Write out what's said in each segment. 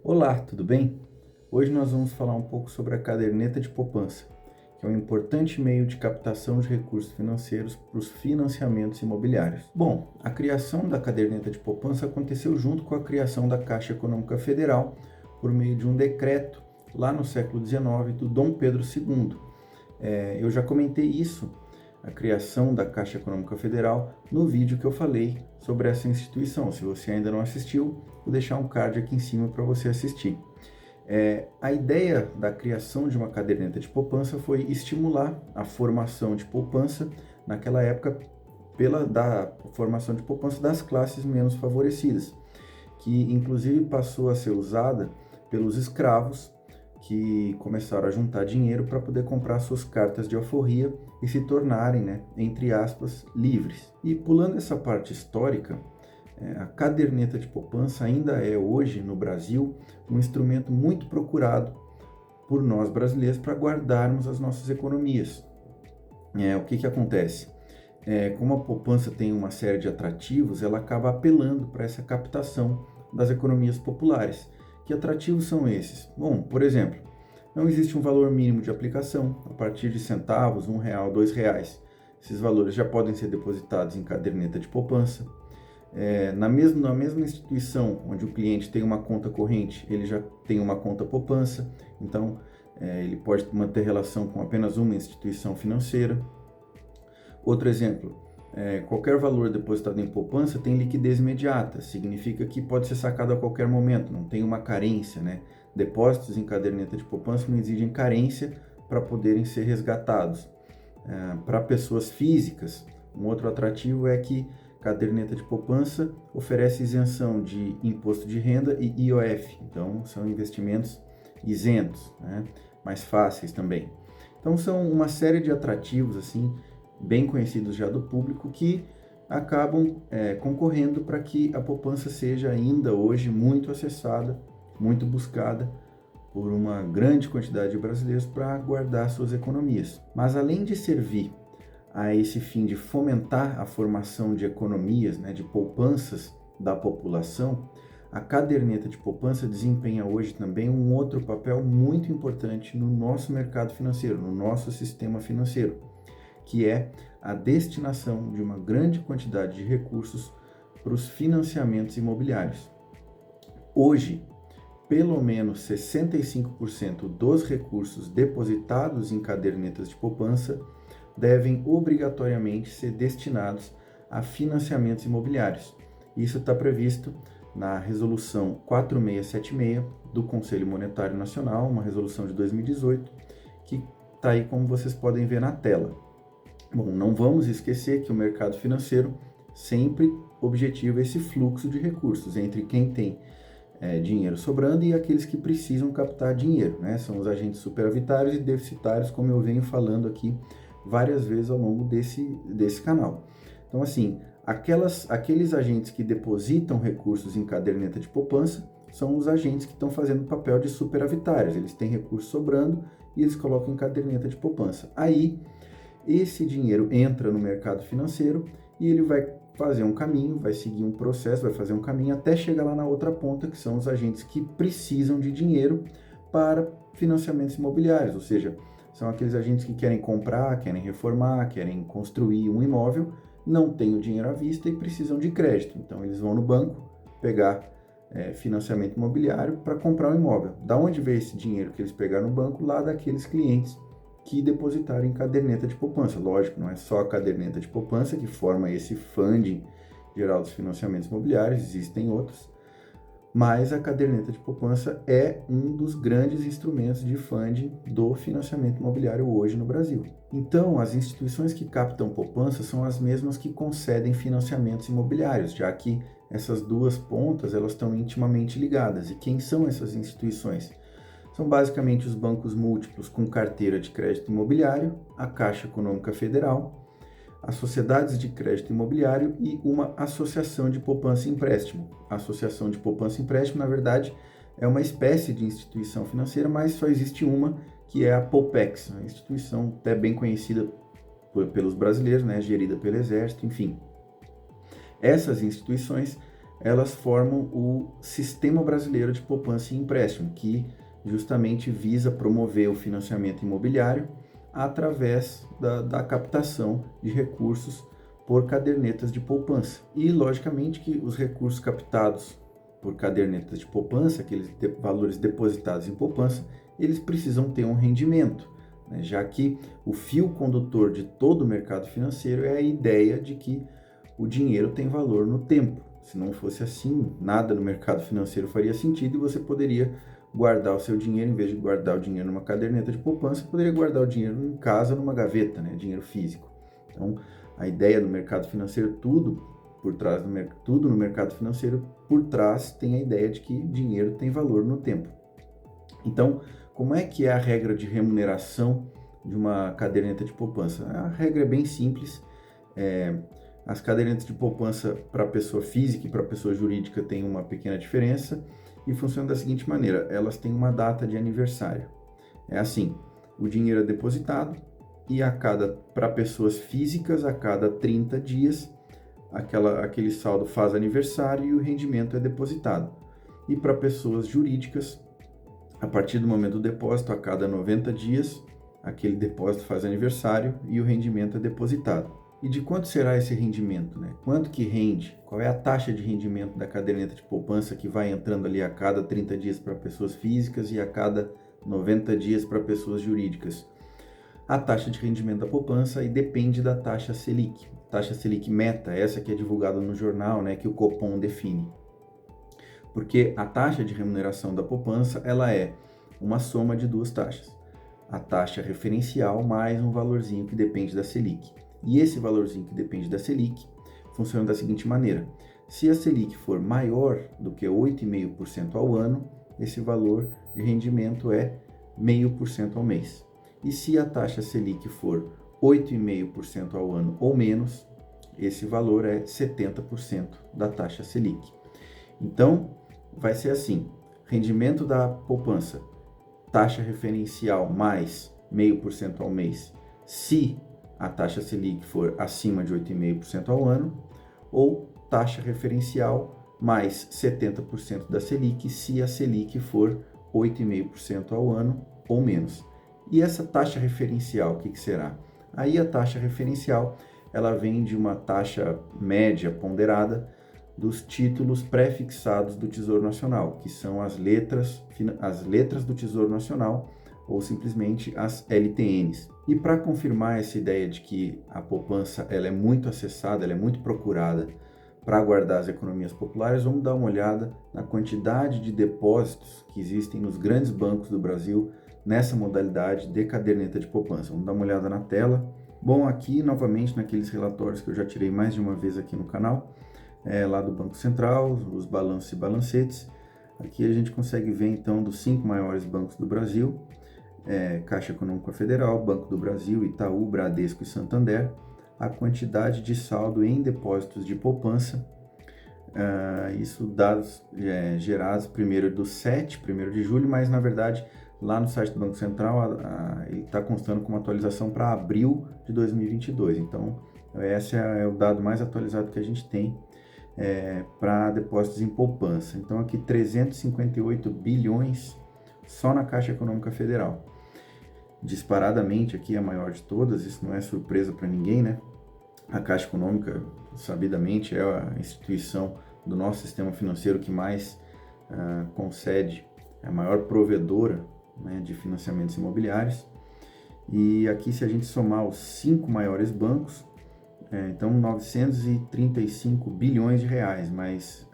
Olá, tudo bem? Hoje nós vamos falar um pouco sobre a caderneta de poupança, que é um importante meio de captação de recursos financeiros para os financiamentos imobiliários. Bom, a criação da caderneta de poupança aconteceu junto com a criação da Caixa Econômica Federal por meio de um decreto lá no século XIX do Dom Pedro II. Eu já comentei isso, a criação da Caixa Econômica Federal, no vídeo que eu falei sobre essa instituição. Se você ainda não assistiu, vou deixar um card aqui em cima para você assistir. A ideia da criação de uma caderneta de poupança foi estimular a formação de poupança naquela época da formação de poupança das classes menos favorecidas, que inclusive passou a ser usada pelos escravos que começaram a juntar dinheiro para poder comprar suas cartas de alforria e se tornarem, né, entre aspas, livres. E pulando essa parte histórica, a caderneta de poupança ainda é hoje no Brasil um instrumento muito procurado por nós brasileiros para guardarmos as nossas economias. O que acontece? Como a poupança tem uma série de atrativos, ela acaba apelando para essa captação das economias populares. Que atrativos são esses? Bom, por exemplo, não existe um valor mínimo de aplicação, a partir de centavos, R$1, R$2. Esses valores já podem ser depositados em caderneta de poupança. Na mesma instituição onde o cliente tem uma conta corrente, ele já tem uma conta poupança, então ele pode manter relação com apenas uma instituição financeira. Outro exemplo, qualquer valor depositado em poupança tem liquidez imediata, significa que pode ser sacado a qualquer momento, não tem uma carência, né? Depósitos em caderneta de poupança não exigem carência para poderem ser resgatados. Para pessoas físicas, um outro atrativo é que caderneta de poupança oferece isenção de imposto de renda e IOF, então são investimentos isentos, né? Mais fáceis também. Então são uma série de atrativos assim bem conhecidos já do público que acabam concorrendo para que a poupança seja ainda hoje muito acessada, muito buscada por uma grande quantidade de brasileiros para guardar suas economias. Mas além de servir a esse fim de fomentar a formação de economias, né, de poupanças da população, a caderneta de poupança desempenha hoje também um outro papel muito importante no nosso mercado financeiro, no nosso sistema financeiro, que é a destinação de uma grande quantidade de recursos para os financiamentos imobiliários. Hoje, pelo menos 65% dos recursos depositados em cadernetas de poupança devem obrigatoriamente ser destinados a financiamentos imobiliários. Isso está previsto na Resolução 4676 do Conselho Monetário Nacional, uma resolução de 2018, que está aí como vocês podem ver na tela. Bom, não vamos esquecer que o mercado financeiro sempre objetiva esse fluxo de recursos entre quem tem dinheiro sobrando e aqueles que precisam captar dinheiro, né? São os agentes superavitários e deficitários, como eu venho falando aqui várias vezes ao longo desse canal. Então, assim, aqueles agentes que depositam recursos em caderneta de poupança são os agentes que estão fazendo o papel de superavitários. Eles têm recursos sobrando e eles colocam em caderneta de poupança. Aí, esse dinheiro entra no mercado financeiro e ele vai fazer um caminho, vai seguir um processo, vai fazer um caminho até chegar lá na outra ponta, que são os agentes que precisam de dinheiro para financiamentos imobiliários, ou seja, são aqueles agentes que querem comprar, querem reformar, querem construir um imóvel, não têm o dinheiro à vista e precisam de crédito. Então eles vão no banco pegar financiamento imobiliário para comprar um imóvel. Da onde veio esse dinheiro que eles pegaram no banco? Lá daqueles clientes que depositaram em caderneta de poupança. Lógico, não é só a caderneta de poupança que forma esse funding geral dos financiamentos imobiliários, existem outros, mas a caderneta de poupança é um dos grandes instrumentos de funding do financiamento imobiliário hoje no Brasil. Então, as instituições que captam poupança são as mesmas que concedem financiamentos imobiliários, já que essas duas pontas elas estão intimamente ligadas. E quem são essas instituições? São basicamente os bancos múltiplos com carteira de crédito imobiliário, a Caixa Econômica Federal, as sociedades de crédito imobiliário e uma associação de poupança e empréstimo. A associação de poupança e empréstimo, na verdade, é uma espécie de instituição financeira, mas só existe uma, que é a Poupex, uma instituição até bem conhecida pelos brasileiros, né, gerida pelo Exército, enfim. Essas instituições, elas formam o Sistema Brasileiro de Poupança e Empréstimo, que justamente visa promover o financiamento imobiliário através da captação de recursos por cadernetas de poupança. E, logicamente, que os recursos captados por cadernetas de poupança, aqueles valores depositados em poupança, eles precisam ter um rendimento, né? Já que o fio condutor de todo o mercado financeiro é a ideia de que o dinheiro tem valor no tempo. Se não fosse assim, nada no mercado financeiro faria sentido e você poderia guardar o seu dinheiro, em vez de guardar o dinheiro numa caderneta de poupança, poderia guardar o dinheiro em casa, numa gaveta, né? Dinheiro físico. Então, a ideia do mercado financeiro, tudo no mercado financeiro, por trás tem a ideia de que dinheiro tem valor no tempo. Então, como é que é a regra de remuneração de uma caderneta de poupança? A regra é bem simples. As cadernetas de poupança para pessoa física e para pessoa jurídica têm uma pequena diferença e funcionam da seguinte maneira: elas têm uma data de aniversário. É assim, o dinheiro é depositado e para pessoas físicas, a cada 30 dias, aquele saldo faz aniversário e o rendimento é depositado. E para pessoas jurídicas, a partir do momento do depósito, a cada 90 dias, aquele depósito faz aniversário e o rendimento é depositado. E de quanto será esse rendimento, né? Quanto que rende? Qual é a taxa de rendimento da caderneta de poupança que vai entrando ali a cada 30 dias para pessoas físicas e a cada 90 dias para pessoas jurídicas? A taxa de rendimento da poupança e depende da taxa Selic. Taxa Selic meta, essa que é divulgada no jornal, né, que o Copom define. Porque a taxa de remuneração da poupança, ela é uma soma de duas taxas. A taxa referencial mais um valorzinho que depende da Selic. E esse valorzinho que depende da Selic funciona da seguinte maneira: se a Selic for maior do que 8,5% ao ano, esse valor de rendimento é 0,5% ao mês. E se a taxa Selic for 8,5% ao ano ou menos, esse valor é 70% da taxa Selic. Então, vai ser assim: rendimento da poupança, taxa referencial mais 0,5% ao mês, se a taxa Selic for acima de 8,5% ao ano, ou taxa referencial mais 70% da Selic, se a Selic for 8,5% ao ano ou menos. E essa taxa referencial, o que será? Aí a taxa referencial, ela vem de uma taxa média ponderada dos títulos pré-fixados do Tesouro Nacional, que são as letras do Tesouro Nacional, ou simplesmente as LTNs. E para confirmar essa ideia de que a poupança ela é muito acessada, ela é muito procurada para guardar as economias populares, vamos dar uma olhada na quantidade de depósitos que existem nos grandes bancos do Brasil nessa modalidade de caderneta de poupança. Vamos dar uma olhada na tela. Bom, aqui novamente naqueles relatórios que eu já tirei mais de uma vez aqui no canal, lá do Banco Central, os balanços e balancetes. Aqui a gente consegue ver então dos 5 maiores bancos do Brasil, Caixa Econômica Federal, Banco do Brasil, Itaú, Bradesco e Santander, a quantidade de saldo em depósitos de poupança. Isso dados gerados primeiro de julho, mas na verdade lá no site do Banco Central ele está constando como atualização para abril de 2022. Então esse é o dado mais atualizado que a gente tem para depósitos em poupança. Então aqui 358 bilhões só na Caixa Econômica Federal. Disparadamente aqui a maior de todas, isso não é surpresa para ninguém, né? A Caixa Econômica, sabidamente, é a instituição do nosso sistema financeiro que mais concede, é a maior provedora, né, de financiamentos imobiliários. E aqui, se a gente somar os 5 maiores bancos, então 935 bilhões de reais, mas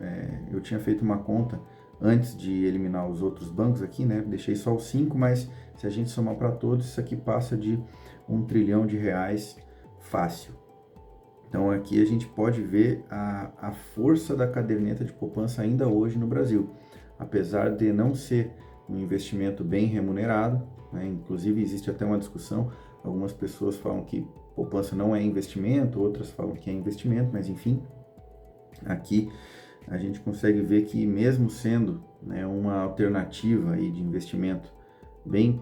eu tinha feito uma conta antes de eliminar os outros bancos aqui, né? Deixei só os 5, mas se a gente somar para todos, isso aqui passa de 1 trilhão de reais fácil. Então aqui a gente pode ver a força da caderneta de poupança ainda hoje no Brasil, apesar de não ser um investimento bem remunerado, né? Inclusive existe até uma discussão, algumas pessoas falam que poupança não é investimento, outras falam que é investimento, mas enfim, aqui a gente consegue ver que mesmo sendo, né, uma alternativa aí de investimento bem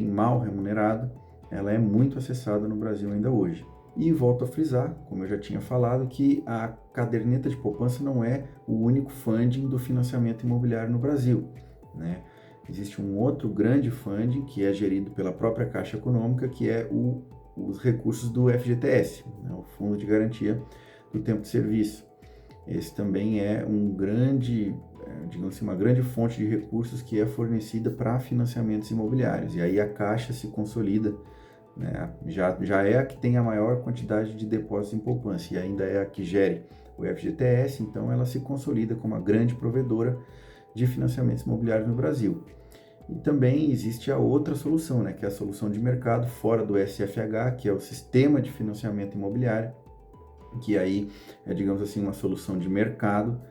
mal remunerada, ela é muito acessada no Brasil ainda hoje. E volto a frisar, como eu já tinha falado, que a caderneta de poupança não é o único funding do financiamento imobiliário no Brasil, né? Existe um outro grande funding que é gerido pela própria Caixa Econômica, que é os recursos do FGTS, né? O Fundo de Garantia do Tempo de Serviço. Esse também é um grande, digamos assim, uma grande fonte de recursos que é fornecida para financiamentos imobiliários. E aí a Caixa se consolida, né? Já é a que tem a maior quantidade de depósitos em poupança e ainda é a que gere o FGTS, então ela se consolida como uma grande provedora de financiamentos imobiliários no Brasil. E também existe a outra solução, né, que é a solução de mercado fora do SFH, que é o Sistema de Financiamento Imobiliário, que aí é, digamos assim, uma solução de mercado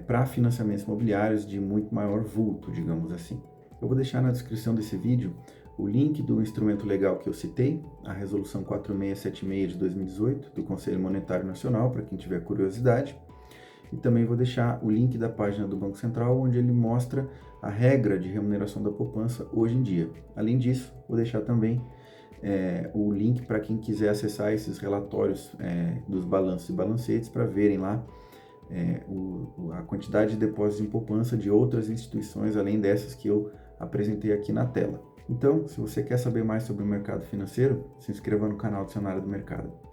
para financiamentos imobiliários de muito maior vulto, digamos assim. Eu vou deixar na descrição desse vídeo o link do instrumento legal que eu citei, a Resolução 4676 de 2018 do Conselho Monetário Nacional, para quem tiver curiosidade. E também vou deixar o link da página do Banco Central, onde ele mostra a regra de remuneração da poupança hoje em dia. Além disso, vou deixar também o link para quem quiser acessar esses relatórios dos balanços e balancetes para verem lá a quantidade de depósitos em poupança de outras instituições, além dessas que eu apresentei aqui na tela. Então, se você quer saber mais sobre o mercado financeiro, se inscreva no canal Dicionário do Mercado.